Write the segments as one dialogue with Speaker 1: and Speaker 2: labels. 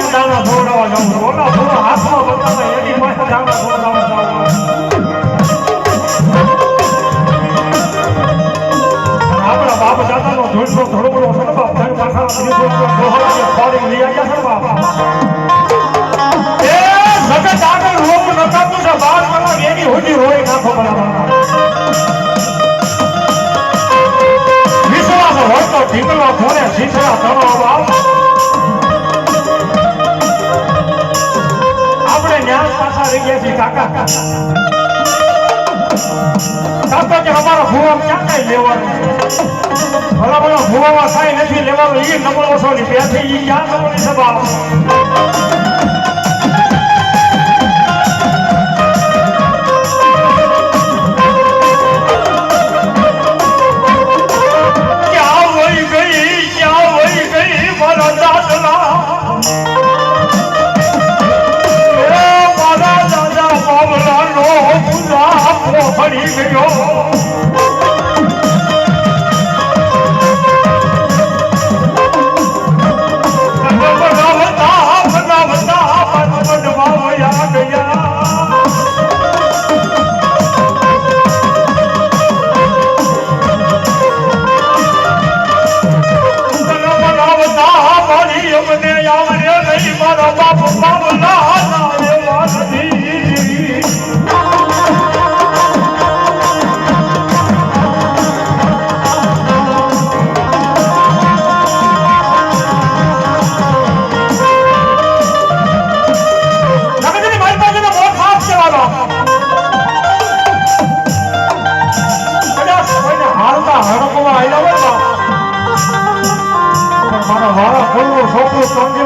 Speaker 1: દાણા ધોડાવા જાઉં છું ઓલા પૂરો હાથમાં બતાવે એની પાસે દાણા ધોડાવા જાઉં આપણા બાપ દાદાનો ધોળો ધોળો છે બાપ ધન પાછા ત્રીજો દોહરા ફોડી લઈ આવ્યા છે બાપ એ જગત આગળ રોવું નકાતું છે બાર કલાક એની હોજી રોઈ નાખો બરાબર વિશ્વાસ હોય તો ઢીકલો ફોડે શીશડા તળો બાપ આપણે ન્યાસ પાછા રહી ગયા છીએ કાકા કાકા કે અમારા ભૂવા ક્યાં કઈ લેવાનું ભલા ભલા ભૂવામાં કાંઈ નથી લેવાનું એ નબળો છો ની બેઠી એ ક્યાં નબળી છે બાપ ફરી ગયો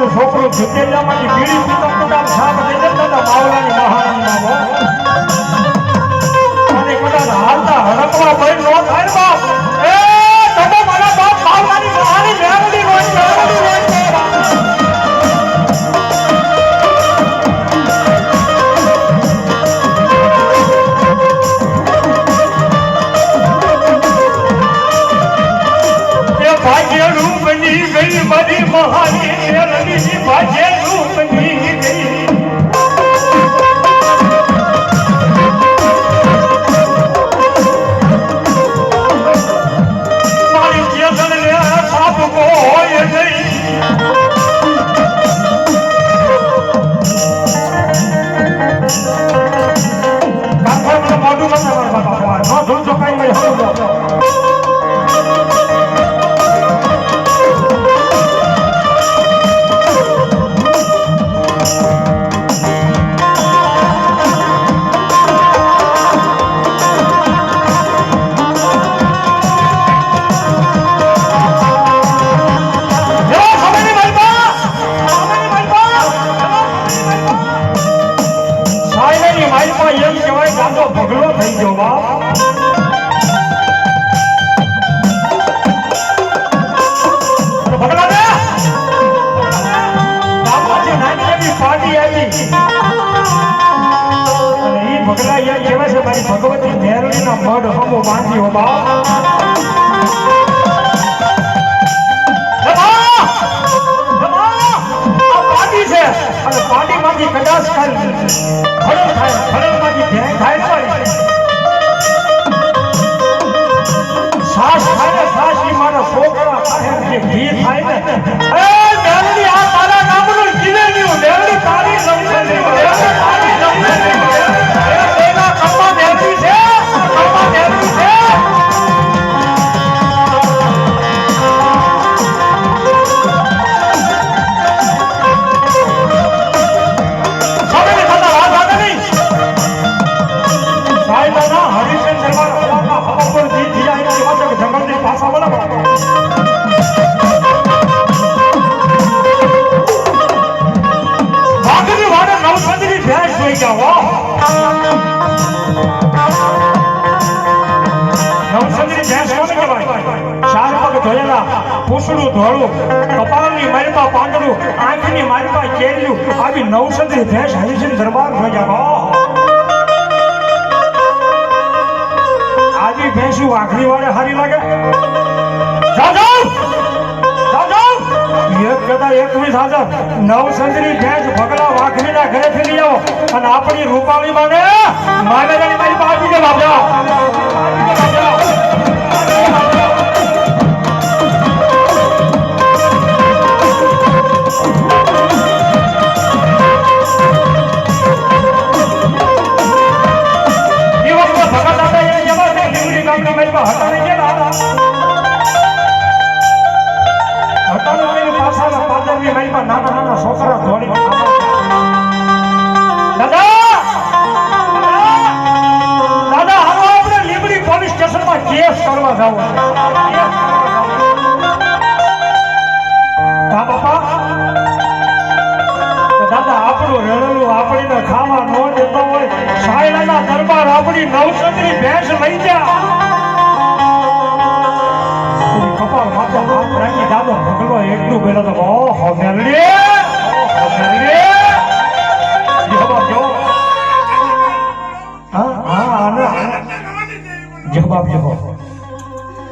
Speaker 1: છોકરો જુકેલામાંથી બીડી પીતો કદાચ સાપ લઈને દાદા માવલાની મહારાણીમાં અને કદાચ હાલતા હડકવા ભાઈ નો થાય બાપ એ તમે મારા બાપ માવલાની મહારાણી મેળવી હોય એ ભાગ્ય રૂપની ગઈ મારી મહારાણી ભાજે રૂપની ગઈ મારી જેસન ને સાપ કોઈ નહીં કાકો મને મોઢું બતાવવા બાપા નો ધૂળ ચોકાઈ મેં હરું ભગલો થઈ ગયો બાપ ભગલા ને બાપાજી નાની એવી પાર્ટી આવી અને એ ભગલા યાર કહેવાય છે મારી ભગવતી મેરણીના મઢ હમો બાંધ્યો બાપ અને પાર્ટીમાંથી કદાચ ખડલ થાય ધ્યાન થાય સાસ થાય ને સાસ ની મારા છોકરા થાય જે ઘી થાય ને એ મેરડી આ તારા નામનું જીવે નહીં મેરડી તારી સમજે નહીં મેરડી તારી સમજે નહીં એ તેના કમ્મા મેરડી છે કમ્મા મેરડી છે પૂછડું ધોળું કપાળની મારીમાં પાંદડું આંખની મારીમાં કેર્યું આવી નવસંત્રી ભેંસ હરિસિંહ દરબાર ભોજા આવી ભેંસું આખરી વાળે હારી લાગે જાઓ જાઓ જાઓ જાઓ એક ગદા 21 હાજર નવસંજરી ભેંસ ભગલા વાઘરીના ઘરેથી લઈ આવો અને આપણી રૂપાળી માને મામેરાની મારી પાસે આપી દે બાબા. નાના નાના છોકરા દોડી દાદા હાલો આપણે લીંબડી પોલીસ સ્ટેશનમાં કેસ કરવા જાવ. હા બાપા દાદા આપણું રેડેલું આપણીને ખાવા ન દેતો હોય સાયલાના દરબાર આપણી નવસંજરી ભેંસ લઈ જા કપાળ માથે હાથ રાખી દાદો ભગલો એટલું બેઠો તો ઓહો મેલડી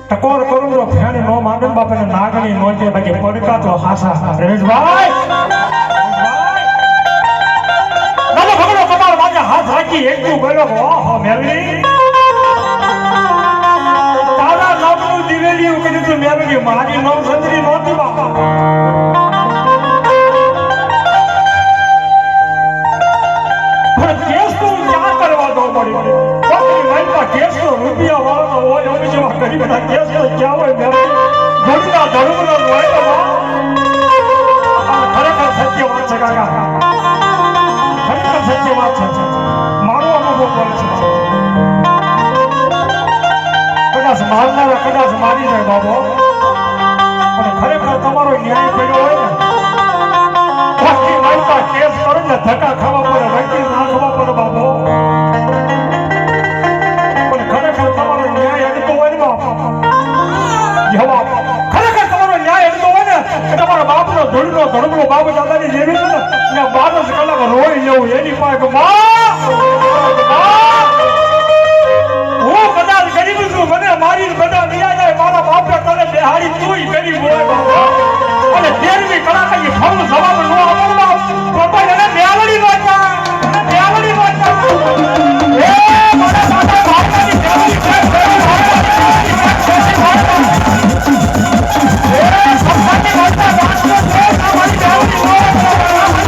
Speaker 1: ટકોર કરું તો ફેણી નો માંડન બાપાને નાગણી નો છે બાકી પડકા તો હાસા રેશભાઈ દાદો ભગલો કપાળ માથે હાથ રાખી એટલું બેઠો ઓહો મેલડી દિવેલી કરી તો મેરડી મારી નવસંજરી નહોતી બાપા. પણ કેસ તો ક્યાં કરવા દો પડી કોની માઈમાં કેસ તો રૂપિયા વાળો હોય અમે જેવા કરી બધા કેસ તો ક્યાં હોય મેરડી ધડના ધડુનો હોય તો ખરેખર સત્ય વાત છે કાકા ખરેખર સત્ય વાત છે મારો અનુભવ બોલે છે. મારનારા કદાચ મારી જાય બાબો પણ ખરેખર તમારો ન્યાય પડ્યો હોય ને બાકી મારતા કેસ કરો ને ધક્કા ખાવા પડે વકીલ ના ખાવા પડે બાબો પણ ખરેખર તમારો ન્યાય અડતો હોય ને બાપ જવાબ ખરેખર તમારો ન્યાય અડતો હોય ને તમારા બાપનો ધૂળનો ધડબડો બાબુ દાદાની જેવી છે ને 12 કલાક રોઈ લેવું એની પાસે મને મારી બધા નિયા જાય મારા બાપે તને બેહાડી તુંય કરી બોય અને 13મી કલાકે ફળ જવાબ નો આપો બાપ બાપા એને બેહાડી વાંચા એ મારા દાદા બાપાની બેહાડી એ સંપત્તિ વાંચા વાંચો છે તમારી બેહાડી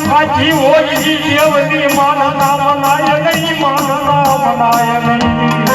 Speaker 1: સાચી હોય દેવની માનના મનાય નહીં માનના મનાય નહીં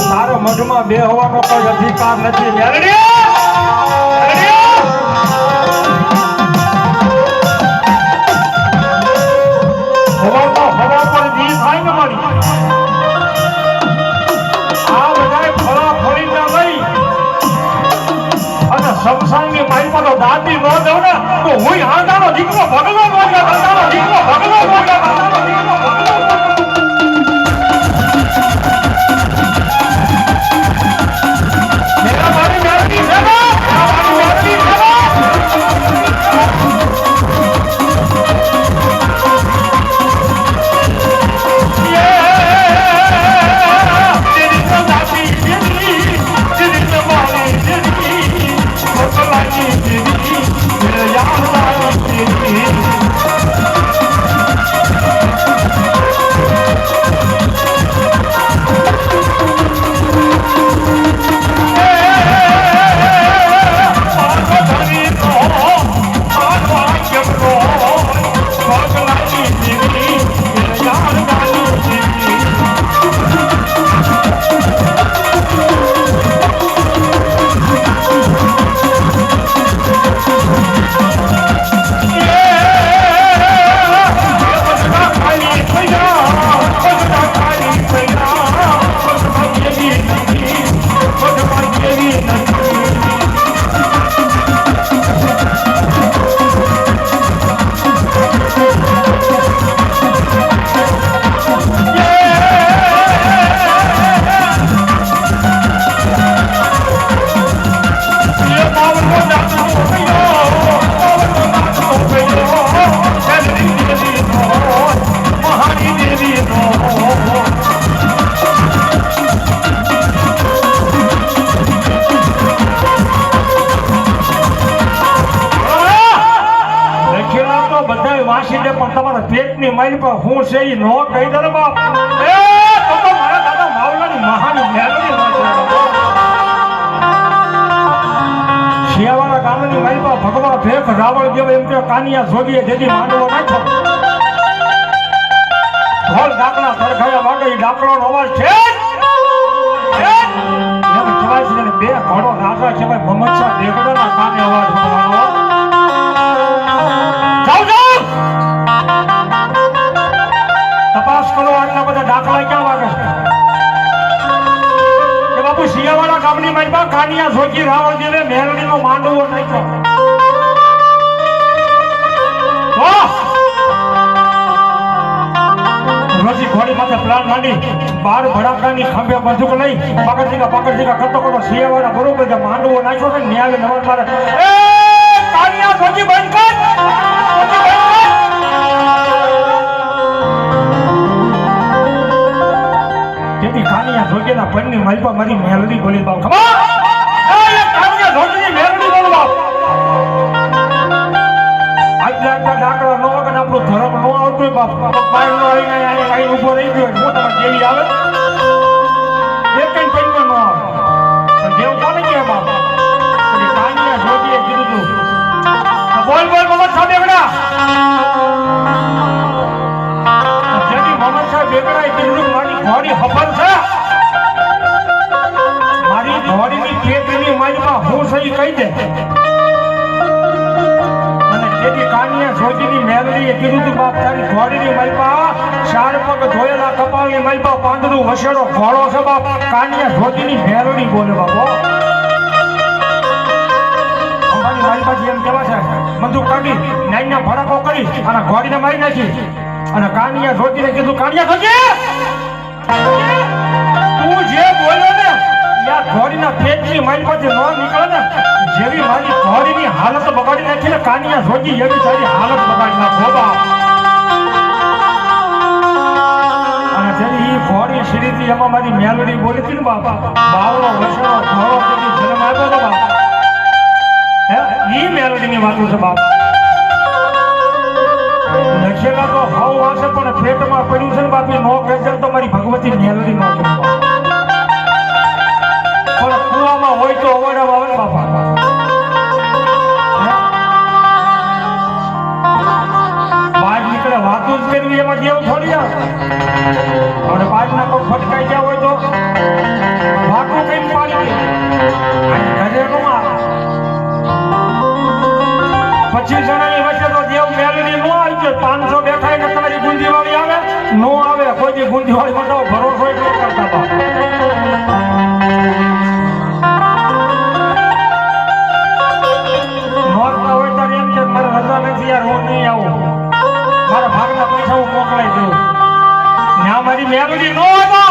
Speaker 1: તારા મઢમાં બે હોવાનો કોઈ અધિકાર નથી મેરડી હવા પર દી થાય ને મારી આ બધાએ ફળા ફળી ના લઈ અને સમસાની મારી પર દાદી ન દઉં ને તો હું આંધાનો દીકરો ભગલો હું છે ઈ નો કહી દે બાપ એ તો મારા દાદા માવલાની મહાન મેલડી શિયાવાળા ગામની માલપા ભગવા ભેખ રાવળ દેવ એમ કે કાનિયા જોગીએ જેથી માંડવો નાખ્યો ઢોલ ડાકલા સરખાયા વાગે ડાકલો નો અવાજ છે બે ઘોડો રાજા છે ભાઈ મોહમ્મદ શાહ દેગડાના કાને અવાજ સંભળાવો જાઓ તપાસ કરો આટલા બધા ડાકલા ક્યાં વાગે છે કે બાપુ શિયાવાળા ગામની માલપા કાનિયા જોગી રાવળ દેવે મેલડીનો માંડવો નાખ્યો રોજી ઘોડી માથે પ્લાન માંડી બાર ભડાકાની ખંભે બંદૂક લઈ પકડજીગા કરતો શિયાવાળા બરોબર જે માંડવો નાખ્યો છે ન્યાય નમન મારે એ કાનિયા જોગી બંધ કર તેથી કાનિયા જોગીના પન્ની માલપા મારી મેલડી બોલી બાપ ખબર એ કાનિયા જોગીની મેલડી બોલ બાપ આટલા ડાકડા નો વગર આપણો ધર્મ નો આવતો બાપ બાય નો આઈ ઉભો રહી ગયો હું તમારે દેવી આવે એક કઈ પૈસા નો આવે પણ દેવ કોને કે બાપ એટલે કાનિયા જોગીએ કીધું બોલ મોહમ્મદ સાહેબ બેગડા જેની મોહમ્મદ સાહેબ બેગડાએ કીધું મારી ઘોડી ખબર છે મારી ઘોડીની પેટની માલમાં હું સહી કહી દે કાનિયા જોગીની મેલડીએ કીધું તું બાપ તારી ઘોડીની માલપા ચાર પગ ધોયેલા કપાળની માલપા પાંદડું વસેડો ઘોડો છે બાપ કાનિયા જોગીની મેલડી બોલે બાપો અંબાની માલપાજી એમ કેવા છે બંદૂક કાઢી નાઈના ભડાકો કરી અને ઘોડીને મારી નાખી અને કાનિયા જોગીને કીધું કાનિયા જોગી તું જે બોલ્યો ને યા ઘોડીના પેટની માલપાથી ન નીકળે ને જેવી મારી ઘોડીની હાલત બગાડી નાખી ને કાનિયા જોગી એવી તારી હાલત બગાડી નાખો બાપ અને જેની ઈ ઘોડી શ્રીથી એમાં મારી મેલડી બોલી હતી ને બાપા બાવળો વસણો ઘોડો જેની જન્મ આવ્યો ને બાપ હે ઈ મેલડીની વાતો છે બાપ લખેલા તો હવ વાસે પણ પેટમાં પડ્યું છે ને બાપ નો કહેશે તો મારી ભગવતી મેલડી નો પણ કુવામાં હોય તો અવડાવ આવે ને બાપા બહાર નીકળે વાતો જ કરવી એમાં જેવું થોડી આવે અને બહારના કોઈ ફટકાઈ ગયા હોય તો વાતો કઈ પાડી દે ઘરે નો આવે 25 જણાની વચ્ચે તો દેવ મેલડી નો આવી ગયો 500 બેઠાય ને તમારી ગુંદી વાળી આવે નો આવે કોઈ ગુંદી વાળી માં ભરોસો એટલો કરતા બાપ મારા ભાગના પૈસા હું મોકલાઈ દઉં ત્યાં મારી મેલડી નો હતો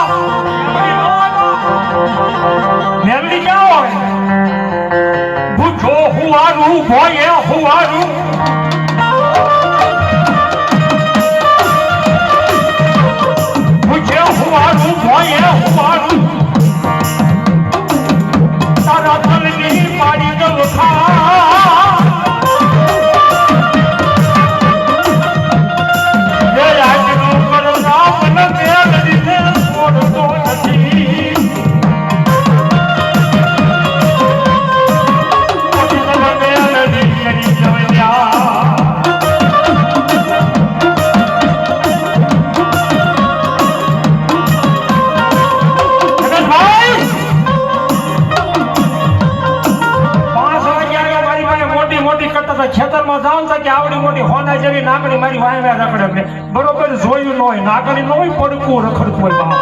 Speaker 1: મેલડી ક્યાં હોય પૂછો હુવારું ભોય હુવારું પૂછે હુવારું ભોય હુવારું તારા તલની પાડી દઉં ખા ખેતરમાં જાવ ને કે આવડી મોટી હોના જેવી નાકડી મારી વાયવે રખડે બરોબર જોયું ન હોય નાકડી ન હોય પડકું રખડતું હોય બાપ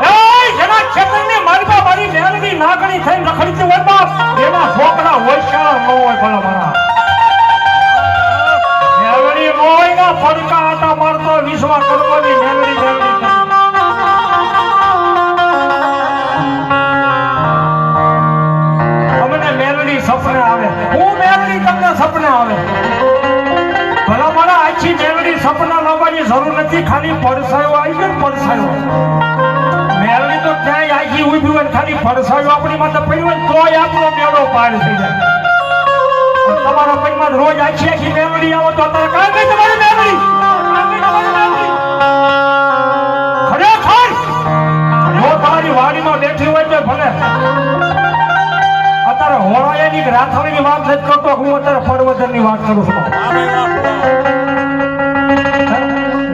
Speaker 1: એ જેના ખેતરની માલપા મારી મેલડી નાકડી થઈને રખડતી હોય બાપ એના છોકરા હોશિયાર ન હોય ભલા મારા મેલડી હોય ના પડકા આટા મારતો વિશ્વા કરવાની મેલડી સપને આવે હું મેલડી તમને સપને આવે ભલા મારા આખી મેલડી સપના લાવવાની જરૂર નથી ખાલી પડસાયો આવી ગયો પડસાયો મેલડી તો ક્યાંય આખી ઉભી હોય ખાલી પડસાયો આપણી માથે પડી હોય તોય આપણો મેળો પાર થઈ જાય તમારા પૈમાં રોજ આખી આખી મેમરી આવો તો અત્યારે કાંઈ નહીં તમારી મેમરી ખરેખર જો તમારી વાડીમાં બેઠી હોય તો ભલે અત્યારે હોળાયાની કે રાથાણીની વાત નથી કરતો, હું અત્યારે ફળવદરની વાત કરું છું.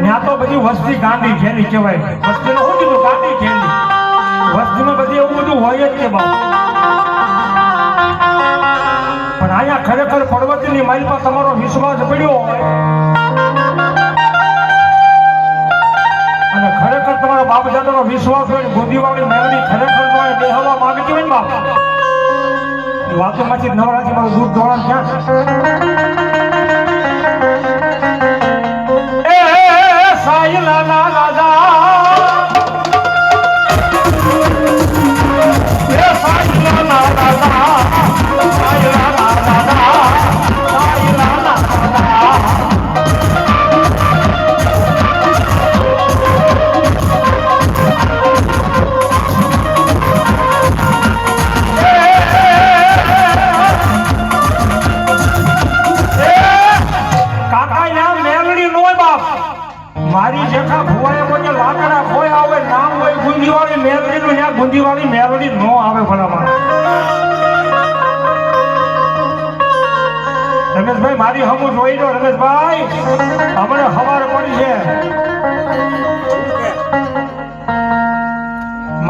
Speaker 1: ત્યાં તો બધી વસ્તી ગાંધી ઘેરી કહેવાય. વસ્તીનું શું કીધું? ગાંધી ઘેરી. વસ્તીમાં બધી એવું બધું હોય જ કે બાપ. પણ અહીંયા ખરેખર ફળવદની માઇલ પર તમારો વિશ્વાસ પડ્યો હોય અને ખરેખર તમારા બાપ દાદાનો વિશ્વાસ હોય, બુદ્ધિવાળી મેળવી ખરેખર હોય બેહવા માંગતી હોય ને બાપ, વાતોમાંથી નવરાથી મારું દૂધ ધોરણ ક્યાં છે? સાયલા ના રાજા સાયલા ના રાજા સાયલા ના રાજા સાયલા ના રાજા મારી જેખા ભુવાએ કોઈ લાકડા ખોયા હોય નામ હોય ગુંદીવાળી મેલડીનું, ત્યાં ગુંદીવાળી મેલડી નો આવે ભલામાં. રમેશભાઈ મારી હમું જોઈ લો રમેશભાઈ, હમણાં ખબર પડી છે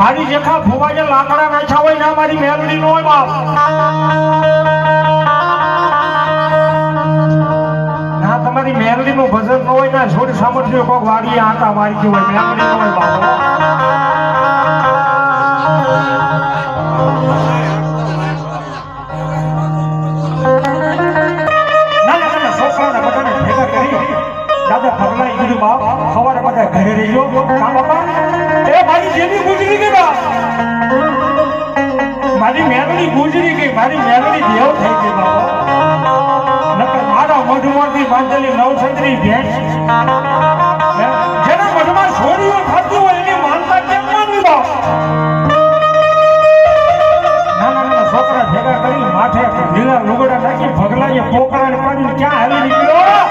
Speaker 1: મારી જેખા ભુવાએ લાકડા નાખ્યા હોય ના મારી મેલડી નો હોય બાપ. તમારી મેલડી નું ભજન ન હોય ને છોડ સામર્થ્ય કોક વાડીએ આટા મારી હોય મેલડી ન હોય બાપ. છોકરાને બધાને ભેગા કરી દાદા ભગલાઈ કીધું બાપ સવારે બધા ઘરે રહીજો કા બાપા એ મારી જેવી ગુજરી ગઈ બાપ, મારી મેલડી ગુજરી ગઈ, મારી મેલડી દેવ થઈ ગઈ બાપા. મારા મધમાંથી બાંધેલી નવસંત્રી ભેંસ જેના મધમાં છોડીઓ થતી હોય એની માનતા કેમ માનવી બાપ? નાના નાના છોકરા ભેગા કરી માથે લીલા લુગડા નાખી ભગલાએ પોકરાને પાડીને ક્યાં હાલી નીકળ્યો?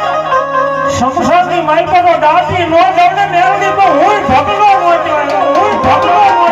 Speaker 1: શમશાનની માઈકો દાટી નો જવને મેળવી તો હું ભગલો નો કહેવાય, હું ભગલો નો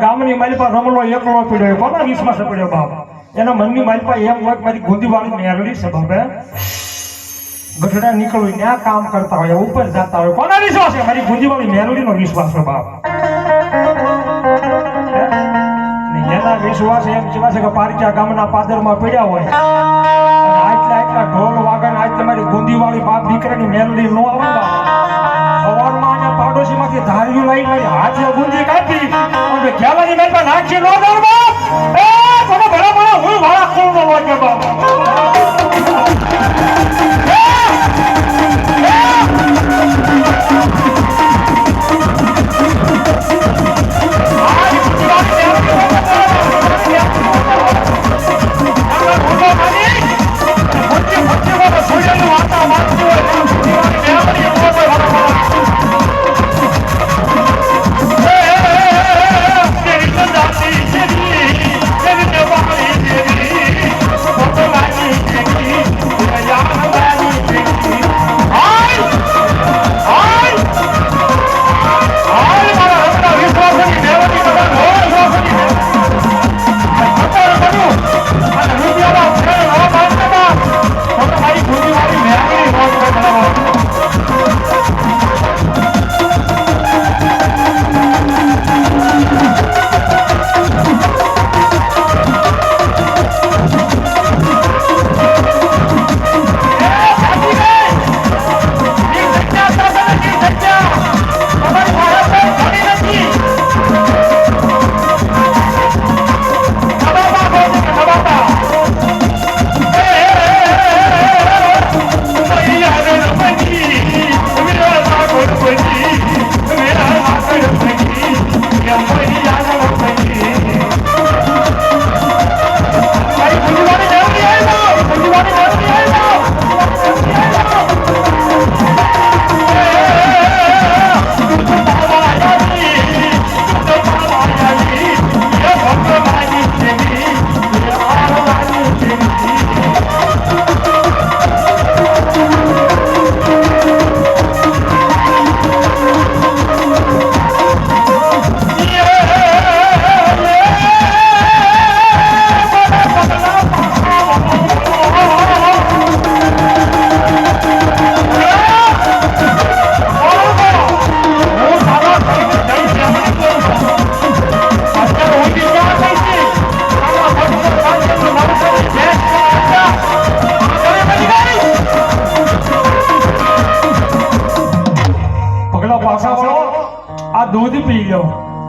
Speaker 1: ગામની માલિપા રમલો એકલો પડ્યો કોના વિશ્વાસ પડ્યો બાપ? એના મનની માલિપા એમ હોય મારી ગુંદીવાળી મેરડી છે બાપે ગઢડા નીકળવું ત્યાં કામ કરતા હોય ઉપર જતા હોય કોના વિશ્વાસ છે? મારી ગુંદીવાળી મેરડીનો વિશ્વાસ છે બાપ. એના વિશ્વાસ એમ કહેવાય છે કે પારક્યા ગામના પાદરમાં પડ્યા હોય આટલા આટલા ઢોલ વાગે આજ તમારી ગુંદીવાળી બાપ દીકરાની મેરડી નો આવે બાપ. સવારમાં અહીંયા પાડોશીમાંથી ધાર્યું લઈ હાથે ગુંદી કાપી અને ખેલાની મેલમાં નાખી નો દઉં બાપ. એ મને ભલા ભલા હું વાળા કોણ નો હોય બાપ. આ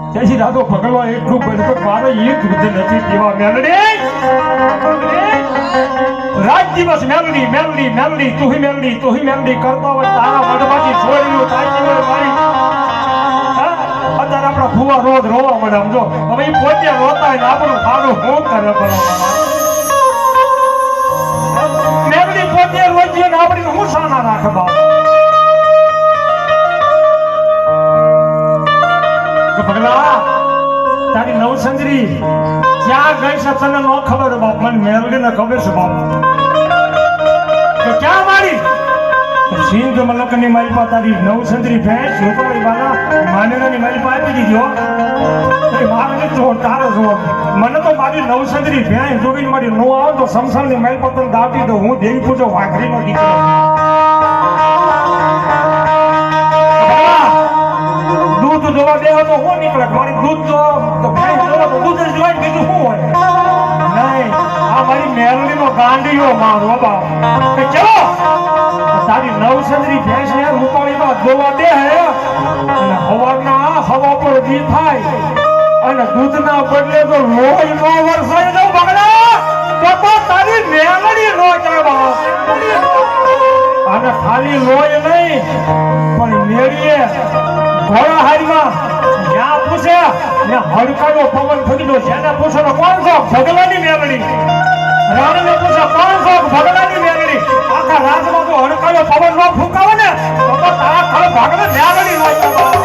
Speaker 1: તેથી દાદો પગલો એટલું બોલ્યો કે મારે એ દૂધ નથી પીવા મેલડી રાત દિવસ મેલડી મેલડી મેલડી તું મેલડી કરતો હોય તારા મઢમાંથી છોડ્યું તાકી હોય મારી અત્યારે આપણા ફુવા રોજ રોવા મળે સમજો હવે એ પોતે રોતા હોય ને આપણું સારું શું કરે મેલડી પોતે રોજ ને આપણી હું સાના રાખે બાપ પગલા તારી નવસંગરી ક્યાં ગઈ છે તને ન ખબર બાપ મને મેલડી ને ખબર છે બાપ કે ક્યાં મારી સિંધ મલક ની મારી પાસે તારી નવસંગરી ભેંસ રૂપાળી બાના માનેરાની મારી પાસે આપી દીધી હો મારે જો તારે જો મને તો મારી નવસંગરી ભેંસ જોગીને મારી નો આવે તો સમસાન ની મારી પાસે દાટી દો હું દેવી પૂજો વાઘરી નો દીકરો દૂધ જોવા દેવો તો હું નીકળે મારી દૂધ તો ભેંસ જોવા તો દૂધ જ જોઈ બીજું શું હોય નહીં આ મારી મેલડી નો ગાંડીઓ મારો બાપ કે ચલો તારી નવસંગરી ભેંસ ને રૂપાળીમાં જોવા દે હે અને હવાના હવા પર દી થાય અને દૂધના બદલે તો લોહી નો વરસાઈ દો બગડા તો તારી મેલડી નો ચડવા અને ખાલી લોહી નહીં પણ મેળીએ ઘોડા હારીમાં જ્યાં પૂછે ને હડકાનો પવન ફૂટી છે એને પૂછો તો કોણ છો ભગલાની મેલડી રાણીને પૂછે કોણ છો ભગલાની મેલડી આખા રાજમાં તો હડકાનો પવન નો ફૂંકાવે ને તો તારા ખર ભાગને મેલડી નો ચડવા